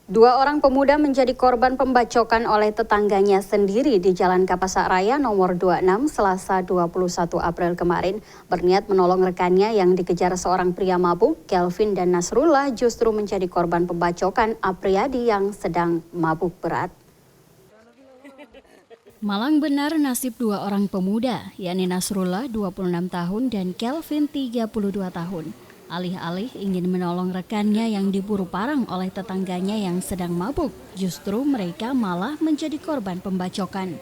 Dua orang pemuda menjadi korban pembacokan oleh tetangganya sendiri di Jalan Kapasak Raya nomor 26 Selasa 21 April kemarin. Berniat menolong rekannya yang dikejar seorang pria mabuk, Kelvin dan Nasrullah justru menjadi korban pembacokan Apriyadi yang sedang mabuk berat. Malang benar nasib dua orang pemuda, yakni Nasrullah 26 tahun dan Kelvin 32 tahun. Alih-alih ingin menolong rekannya yang diburu parang oleh tetangganya yang sedang mabuk, justru mereka malah menjadi korban pembacokan.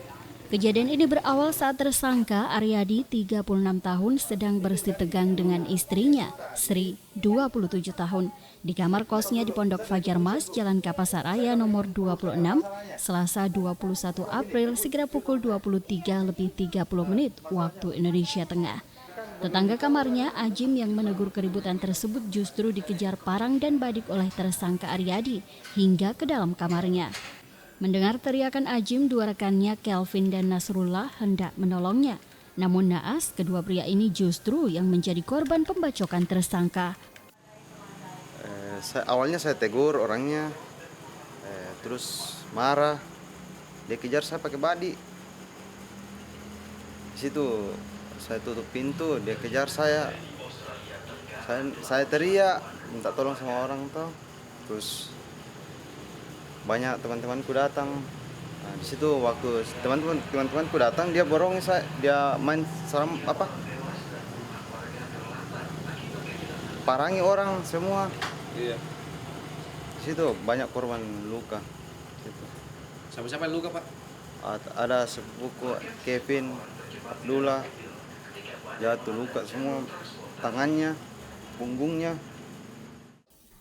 Kejadian ini berawal saat tersangka Aryadi 36 tahun sedang bersih tegang dengan istrinya, Sri 27 tahun, di kamar kosnya di Pondok Fajar Mas, Jalan Kapasak Raya nomor 26, Selasa 21 April sekira pukul 23:30 waktu Indonesia Tengah. Tetangga kamarnya, Ajim, yang menegur keributan tersebut justru dikejar parang dan badik oleh tersangka Aryadi hingga ke dalam kamarnya. Mendengar teriakan Ajim, dua rekannya Kelvin dan Nasrullah hendak menolongnya. Namun naas, kedua pria ini justru yang menjadi korban pembacokan tersangka. Awalnya saya tegur orangnya, terus marah, dia kejar saya pakai badik. Di situ saya tutup pintu, dia kejar saya. Saya teriak, minta tolong sama orang tuh. Terus banyak teman-temanku datang. Nah, di situ waktu teman-temanku datang, dia borong saya, dia main seram parangi orang semua. Iya. Di situ banyak korban luka. Siapa-siapa yang luka, Pak? Ada sepupu Kevin, Abdullah, jatuh luka semua, tangannya, punggungnya.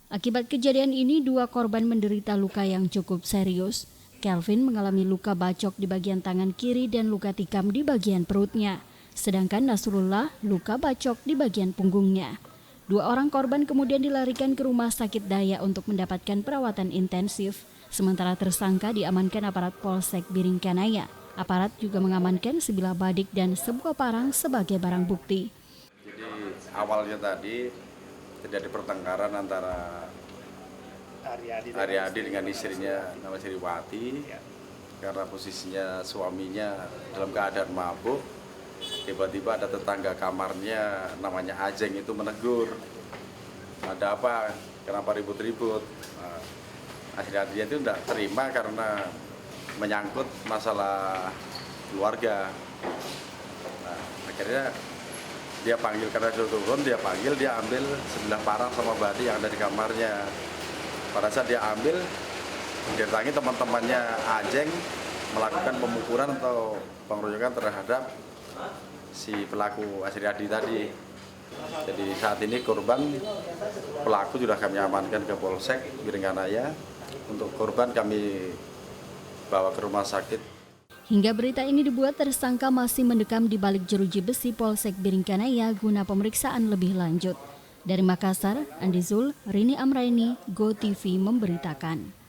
Akibat kejadian ini, dua korban menderita luka yang cukup serius. Kelvin mengalami luka bacok di bagian tangan kiri dan luka tikam di bagian perutnya. Sedangkan Nasrullah luka bacok di bagian punggungnya. Dua orang korban kemudian dilarikan ke rumah sakit Daya untuk mendapatkan perawatan intensif. Sementara tersangka diamankan aparat Polsek Biringkanaya. Aparat juga mengamankan sebilah badik dan sebuah parang sebagai barang bukti. Jadi awalnya tadi terjadi pertengkaran antara Aryadi dengan istrinya nama Sriwati, karena posisinya suaminya dalam keadaan mabuk. Tiba-tiba ada tetangga kamarnya namanya Ajeng itu menegur, ada apa, kenapa ribut-ribut. Nah, akhirnya dia itu tidak terima karena menyangkut masalah keluarga. Nah, akhirnya dia panggil, karena sudah turun, dia panggil, dia ambil sebilah parang sama badik yang ada di kamarnya. Pada saat dia ambil, didatangi teman-temannya Ajeng melakukan pemukulan atau pengeroyokan terhadap si pelaku Aryadi tadi. Jadi saat ini korban pelaku sudah kami amankan ke Polsek Biringkanaya. Untuk korban kami bawa ke rumah sakit. Hingga berita ini dibuat, tersangka masih mendekam di balik jeruji besi Polsek Biringkanaya guna pemeriksaan lebih lanjut. Dari Makassar, Andi Zul, Rini Amraini, GoTV memberitakan.